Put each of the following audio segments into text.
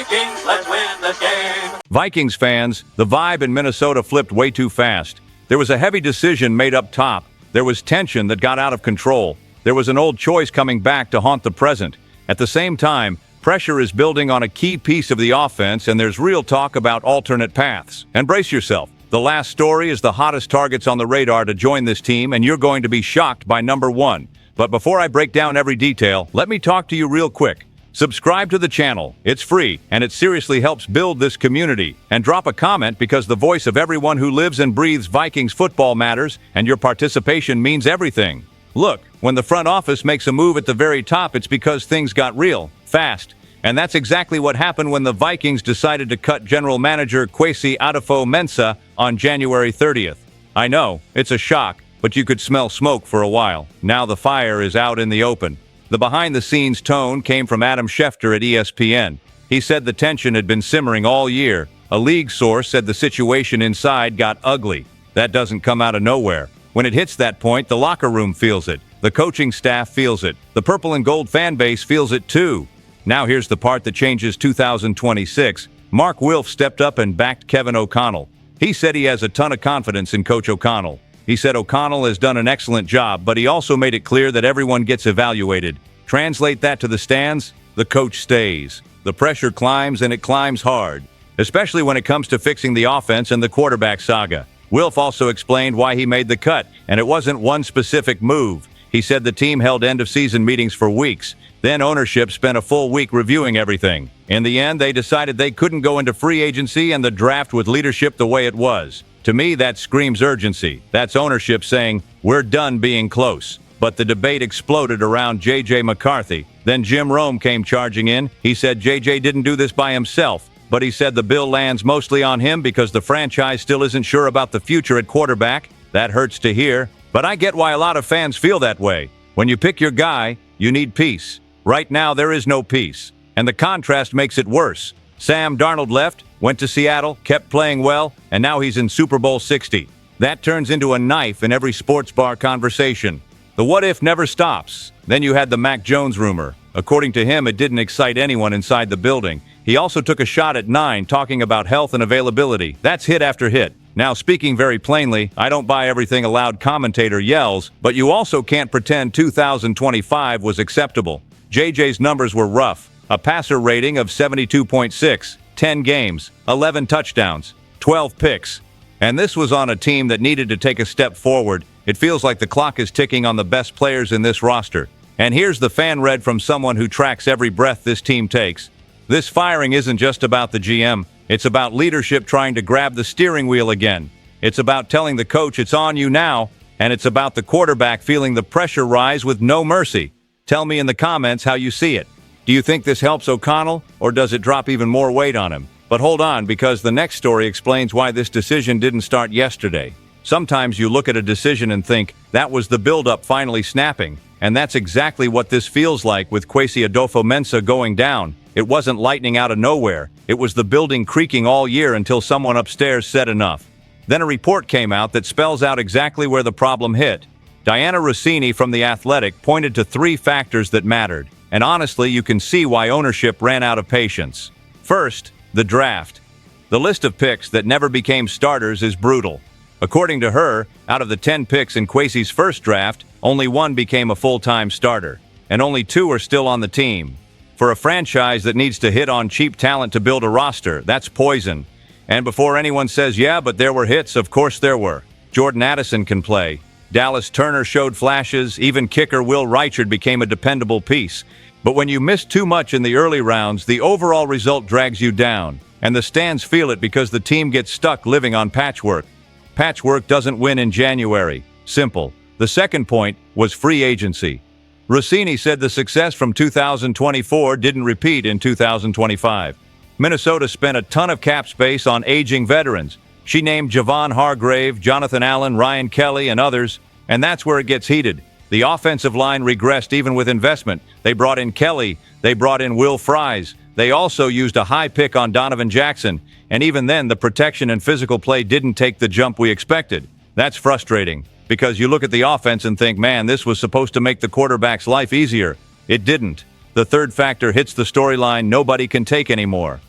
Vikings, let's win this game. Vikings fans, the vibe in Minnesota flipped way too fast. There was a heavy decision made up top. There was tension that got out of control. There was an old choice coming back to haunt the present. At the same time, pressure is building on a key piece of the offense, and there's real talk about alternate paths. And brace yourself. The last story is the hottest targets on the radar to join this team, and you're going to be shocked by number one. But before I break down every detail, let me talk to you real quick. Subscribe to the channel. It's free, and it seriously helps build this community. And drop a comment because the voice of everyone who lives and breathes Vikings football matters, and your participation means everything. Look, when the front office makes a move at the very top, it's because things got real, fast. And that's exactly what happened when the Vikings decided to cut general manager Kwesi Adofo-Mensah on January 30th. I know, it's a shock, but you could smell smoke for a while. Now the fire is out in the open. The behind-the-scenes tone came from Adam Schefter at ESPN. He said the tension had been simmering all year. A league source said the situation inside got ugly. That doesn't come out of nowhere. When it hits that point, the locker room feels it. The coaching staff feels it. The purple and gold fan base feels it too. Now here's the part that changes 2026. Mark Wilf stepped up and backed Kevin O'Connell. He said he has a ton of confidence in Coach O'Connell. He said O'Connell has done an excellent job, but he also made it clear that everyone gets evaluated. Translate that to the stands, the coach stays. The pressure climbs, and it climbs hard, especially when it comes to fixing the offense and the quarterback saga. Wilf also explained why he made the cut, and it wasn't one specific move. He said the team held end-of-season meetings for weeks. Then ownership spent a full week reviewing everything. In the end, they decided they couldn't go into free agency and the draft with leadership the way it was. To me, that screams urgency. That's ownership saying, we're done being close. But the debate exploded around J.J. McCarthy. Then Jim Rome came charging in. He said J.J. didn't do this by himself, but he said the bill lands mostly on him because the franchise still isn't sure about the future at quarterback. That hurts to hear, but I get why a lot of fans feel that way. When you pick your guy, you need peace. Right now, there is no peace, and the contrast makes it worse. Sam Darnold left, went to Seattle, kept playing well, and now he's in Super Bowl 60. That turns into a knife in every sports bar conversation. The what-if never stops. Then you had the Mac Jones rumor. According to him, it didn't excite anyone inside the building. He also took a shot at 9, talking about health and availability. That's hit after hit. Now, speaking very plainly, I don't buy everything a loud commentator yells, but you also can't pretend 2025 was acceptable. JJ's numbers were rough. A passer rating of 72.6, 10 games, 11 touchdowns, 12 picks. And this was on a team that needed to take a step forward. It feels like the clock is ticking on the best players in this roster. And here's the fan read from someone who tracks every breath this team takes. This firing isn't just about the GM. It's about leadership trying to grab the steering wheel again. It's about telling the coach it's on you now. And it's about the quarterback feeling the pressure rise with no mercy. Tell me in the comments how you see it. Do you think this helps O'Connell, or does it drop even more weight on him? But hold on, because the next story explains why this decision didn't start yesterday. Sometimes you look at a decision and think, that was the build-up finally snapping. And that's exactly what this feels like with Kwesi Adofo-Mensah going down. It wasn't lightning out of nowhere. It was the building creaking all year until someone upstairs said enough. Then a report came out that spells out exactly where the problem hit. Diana Rossini from The Athletic pointed to 3 factors that mattered. And honestly, you can see why ownership ran out of patience. First, the draft. The list of picks that never became starters is brutal. According to her, out of the 10 picks in Kwesi's first draft, only 1 became a full-time starter, and only 2 are still on the team. For a franchise that needs to hit on cheap talent to build a roster, that's poison. And before anyone says, yeah, but there were hits, of course there were. Jordan Addison can play. Dallas Turner showed flashes. Even kicker Will Reichard became a dependable piece. But when you miss too much in the early rounds, the overall result drags you down. And the stands feel it because the team gets stuck living on patchwork. Patchwork doesn't win in January. Simple. The second point was free agency. Rossini said the success from 2024 didn't repeat in 2025. Minnesota spent a ton of cap space on aging veterans. She named Javon Hargrave, Jonathan Allen, Ryan Kelly, and others, and that's where it gets heated. The offensive line regressed even with investment. They brought in Kelly. They brought in Will Fries. They also used a high pick on Donovan Jackson, and even then the protection and physical play didn't take the jump we expected. That's frustrating, because you look at the offense and think, man, this was supposed to make the quarterback's life easier. It didn't. The third factor hits the storyline nobody can take anymore.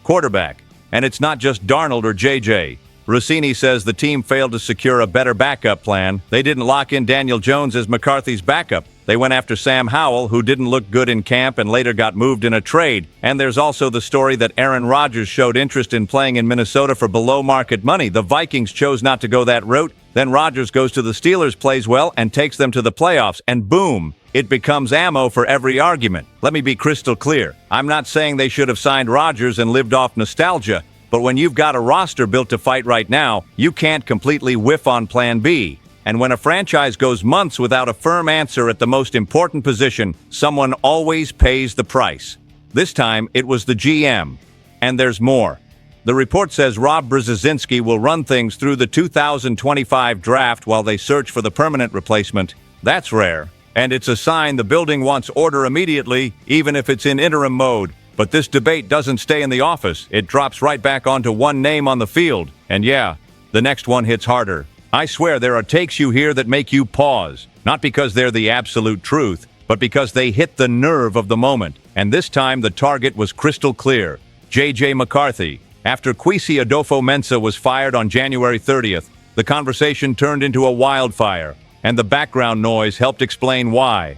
quarterback. And it's not just Darnold or JJ. Rossini says the team failed to secure a better backup plan. They didn't lock in Daniel Jones as McCarthy's backup. They went after Sam Howell, who didn't look good in camp and later got moved in a trade. And there's also the story that Aaron Rodgers showed interest in playing in Minnesota for below-market money. The Vikings chose not to go that route. Then Rodgers goes to the Steelers, plays well, and takes them to the playoffs. And boom, it becomes ammo for every argument. Let me be crystal clear. I'm not saying they should have signed Rodgers and lived off nostalgia. But when you've got a roster built to fight right now, you can't completely whiff on Plan B. And when a franchise goes months without a firm answer at the most important position, someone always pays the price. This time, it was the GM. And there's more. The report says Rob Brzezinski will run things through the 2025 draft while they search for the permanent replacement. That's rare. And it's a sign the building wants order immediately, even if it's in interim mode. But this debate doesn't stay in the office. It drops right back onto one name on the field. And yeah, the next one hits harder. I swear there are takes you hear that make you pause. Not because they're the absolute truth, but because they hit the nerve of the moment. And this time the target was crystal clear. J.J. McCarthy. After Kwesi Adofo-Mensah was fired on January 30th, the conversation turned into a wildfire. And the background noise helped explain why.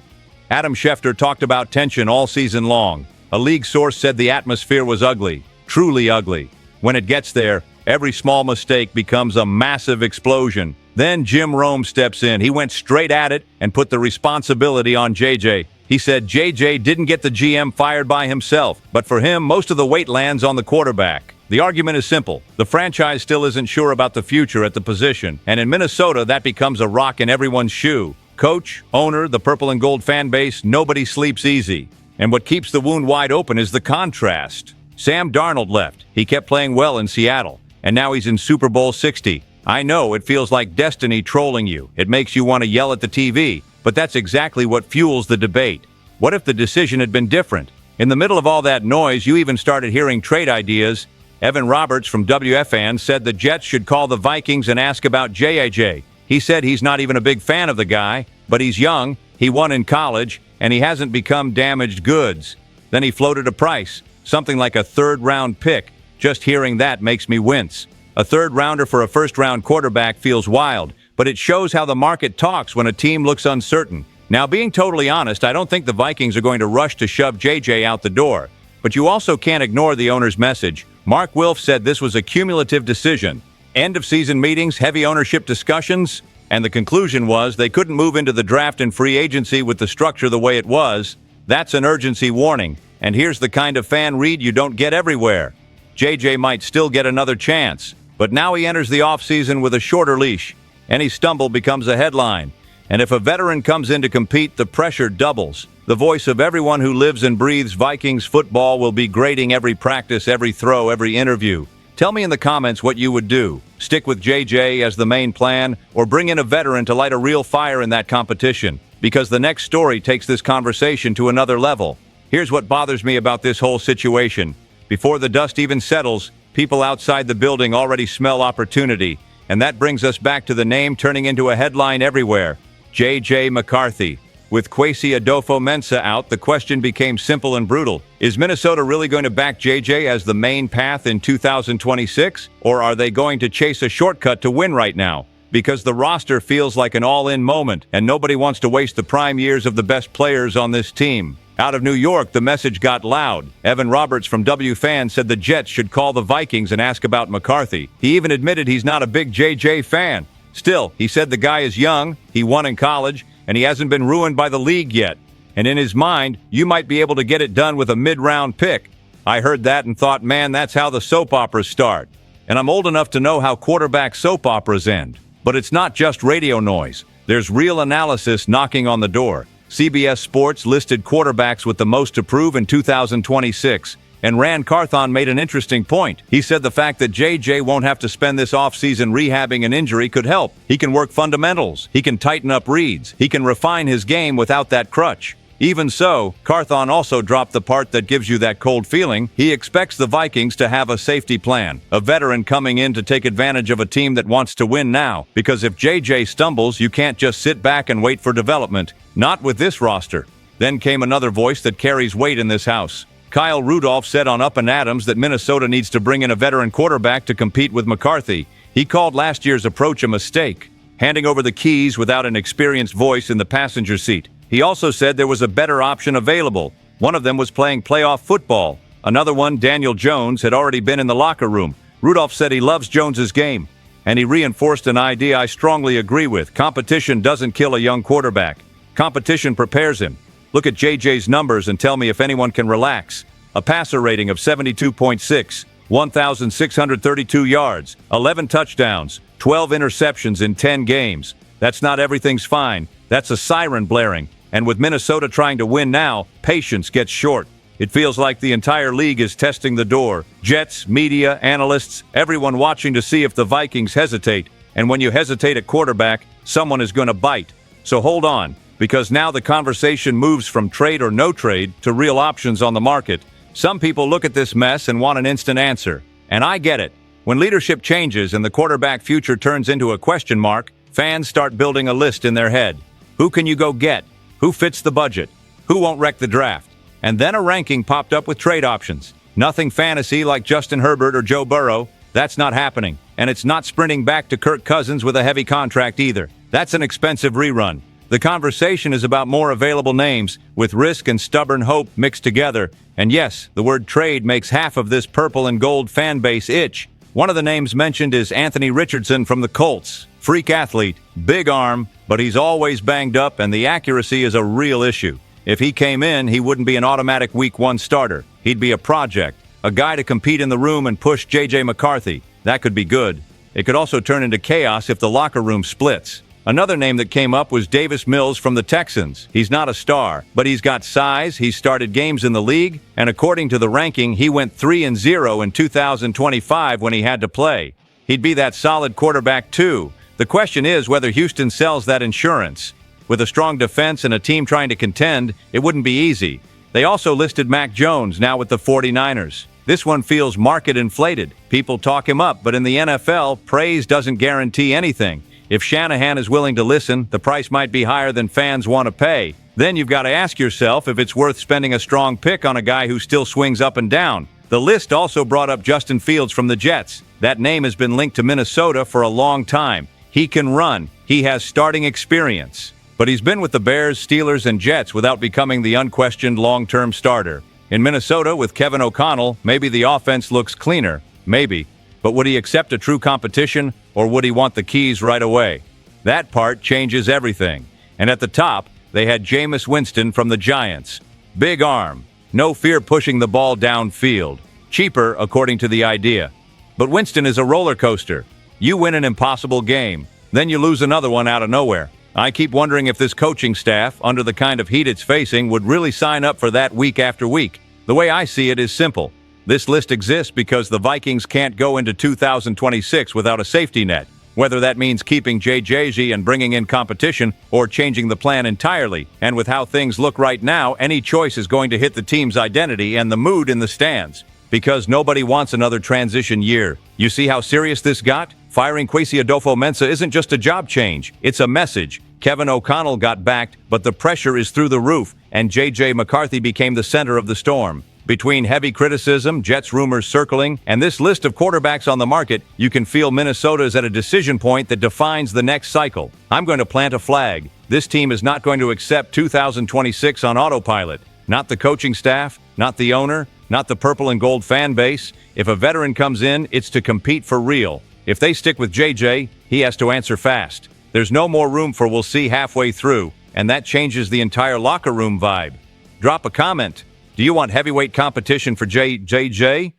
Adam Schefter talked about tension all season long. A league source said the atmosphere was ugly, truly ugly. When it gets there, every small mistake becomes a massive explosion. Then Jim Rome steps in. He went straight at it and put the responsibility on JJ. He said JJ didn't get the GM fired by himself, but for him, most of the weight lands on the quarterback. The argument is simple. The franchise still isn't sure about the future at the position, and in Minnesota, that becomes a rock in everyone's shoe. Coach, owner, the purple and gold fan base, nobody sleeps easy. And what keeps the wound wide open is the contrast. Sam Darnold left. He kept playing well in Seattle, and now he's in Super Bowl 60. I know it feels like destiny trolling you. It makes you want to yell at the TV, but that's exactly what fuels the debate. What if the decision had been different? In the middle of all that noise, you even started hearing trade ideas. Evan Roberts from WFAN said the Jets should call the Vikings and ask about JAJ. He said he's not even a big fan of the guy, but he's young, he won in college, and he hasn't become damaged goods. Then he floated a price, something like a third-round pick. Just hearing that makes me wince. A third-rounder for a first-round quarterback feels wild, but it shows how the market talks when a team looks uncertain. Now, being totally honest, I don't think the Vikings are going to rush to shove JJ out the door. But you also can't ignore the owner's message. Mark Wilf said this was a cumulative decision. End-of-season meetings, heavy ownership discussions, and the conclusion was they couldn't move into the draft and free agency with the structure the way it was. That's an urgency warning. And here's the kind of fan read you don't get everywhere. JJ might still get another chance, but now he enters the offseason with a shorter leash. Any stumble becomes a headline. And if a veteran comes in to compete, the pressure doubles. The voice of everyone who lives and breathes Vikings football will be grading every practice, every throw, every interview. Tell me in the comments what you would do. Stick with JJ as the main plan, or bring in a veteran to light a real fire in that competition. Because the next story takes this conversation to another level. Here's what bothers me about this whole situation. Before the dust even settles, people outside the building already smell opportunity. And that brings us back to the name turning into a headline everywhere. J.J. McCarthy. With Kwesi Adofo-Mensah out, the question became simple and brutal. Is Minnesota really going to back JJ as the main path in 2026? Or are they going to chase a shortcut to win right now? Because the roster feels like an all-in moment, and nobody wants to waste the prime years of the best players on this team. Out of New York, the message got loud. Evan Roberts from WFAN said the Jets should call the Vikings and ask about McCarthy. He even admitted he's not a big JJ fan. Still, he said the guy is young, he won in college, and he hasn't been ruined by the league yet. And in his mind, you might be able to get it done with a mid-round pick. I heard that and thought, man, that's how the soap operas start. And I'm old enough to know how quarterback soap operas end. But it's not just radio noise. There's real analysis knocking on the door. CBS Sports listed quarterbacks with the most to prove in 2026. And Rand Carthon made an interesting point. He said the fact that JJ won't have to spend this offseason rehabbing an injury could help. He can work fundamentals. He can tighten up reads. He can refine his game without that crutch. Even so, Carthon also dropped the part that gives you that cold feeling. He expects the Vikings to have a safety plan, a veteran coming in to take advantage of a team that wants to win now. Because if JJ stumbles, you can't just sit back and wait for development. Not with this roster. Then came another voice that carries weight in this house. Kyle Rudolph said on Up and Adams that Minnesota needs to bring in a veteran quarterback to compete with McCarthy. He called last year's approach a mistake, handing over the keys without an experienced voice in the passenger seat. He also said there was a better option available. One of them was playing playoff football. Another one, Daniel Jones, had already been in the locker room. Rudolph said he loves Jones's game, and he reinforced an idea I strongly agree with. Competition doesn't kill a young quarterback. Competition prepares him. Look at JJ's numbers and tell me if anyone can relax. A passer rating of 72.6, 1,632 yards, 11 touchdowns, 12 interceptions in 10 games. That's not everything's fine. That's a siren blaring. And with Minnesota trying to win now, patience gets short. It feels like the entire league is testing the door. Jets, media, analysts, everyone watching to see if the Vikings hesitate. And when you hesitate at quarterback, someone is going to bite. So hold on, because now the conversation moves from trade or no trade to real options on the market. Some people look at this mess and want an instant answer. And I get it. When leadership changes and the quarterback future turns into a question mark, fans start building a list in their head. Who can you go get? Who fits the budget? Who won't wreck the draft? And then a ranking popped up with trade options. Nothing fantasy like Justin Herbert or Joe Burrow. That's not happening. And it's not sprinting back to Kirk Cousins with a heavy contract either. That's an expensive rerun. The conversation is about more available names, with risk and stubborn hope mixed together. And yes, the word trade makes half of this purple and gold fan base itch. One of the names mentioned is Anthony Richardson from the Colts. Freak athlete, big arm, but he's always banged up and the accuracy is a real issue. If he came in, he wouldn't be an automatic week one starter. He'd be a project, a guy to compete in the room and push J.J. McCarthy. That could be good. It could also turn into chaos if the locker room splits. Another name that came up was Davis Mills from the Texans. He's not a star, but he's got size, he's started games in the league, and according to the ranking, he went 3-0 in 2025 when he had to play. He'd be that solid quarterback too. The question is whether Houston sells that insurance. With a strong defense and a team trying to contend, it wouldn't be easy. They also listed Mac Jones, now with the 49ers. This one feels market inflated. People talk him up, but in the NFL, praise doesn't guarantee anything. If Shanahan is willing to listen, the price might be higher than fans want to pay. Then you've got to ask yourself if it's worth spending a strong pick on a guy who still swings up and down. The list also brought up Justin Fields from the Jets. That name has been linked to Minnesota for a long time. He can run. He has starting experience. But he's been with the Bears, Steelers, and Jets without becoming the unquestioned long-term starter. In Minnesota, with Kevin O'Connell, maybe the offense looks cleaner. Maybe. But would he accept a true competition, or would he want the keys right away? That part changes everything. And at the top, they had Jameis Winston from the Giants. Big arm. No fear pushing the ball downfield. Cheaper, according to the idea. But Winston is a roller coaster. You win an impossible game, then you lose another one out of nowhere. I keep wondering if this coaching staff, under the kind of heat it's facing, would really sign up for that week after week. The way I see it is simple. This list exists because the Vikings can't go into 2026 without a safety net. Whether that means keeping JJZ and bringing in competition or changing the plan entirely. And with how things look right now, any choice is going to hit the team's identity and the mood in the stands. Because nobody wants another transition year. You see how serious this got? Firing Kwesi Adolfo-Mensah isn't just a job change. It's a message. Kevin O'Connell got backed, but the pressure is through the roof, and J.J. McCarthy became the center of the storm. Between heavy criticism, Jets rumors circling, and this list of quarterbacks on the market, you can feel Minnesota is at a decision point that defines the next cycle. I'm going to plant a flag. This team is not going to accept 2026 on autopilot. Not the coaching staff, not the owner, not the purple and gold fan base. If a veteran comes in, it's to compete for real. If they stick with JJ, he has to answer fast. There's no more room for we'll see halfway through, and that changes the entire locker room vibe. Drop a comment. Do you want heavyweight competition for JJ?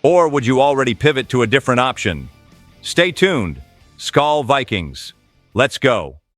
Or would you already pivot to a different option? Stay tuned. SKOL Vikings. Let's go.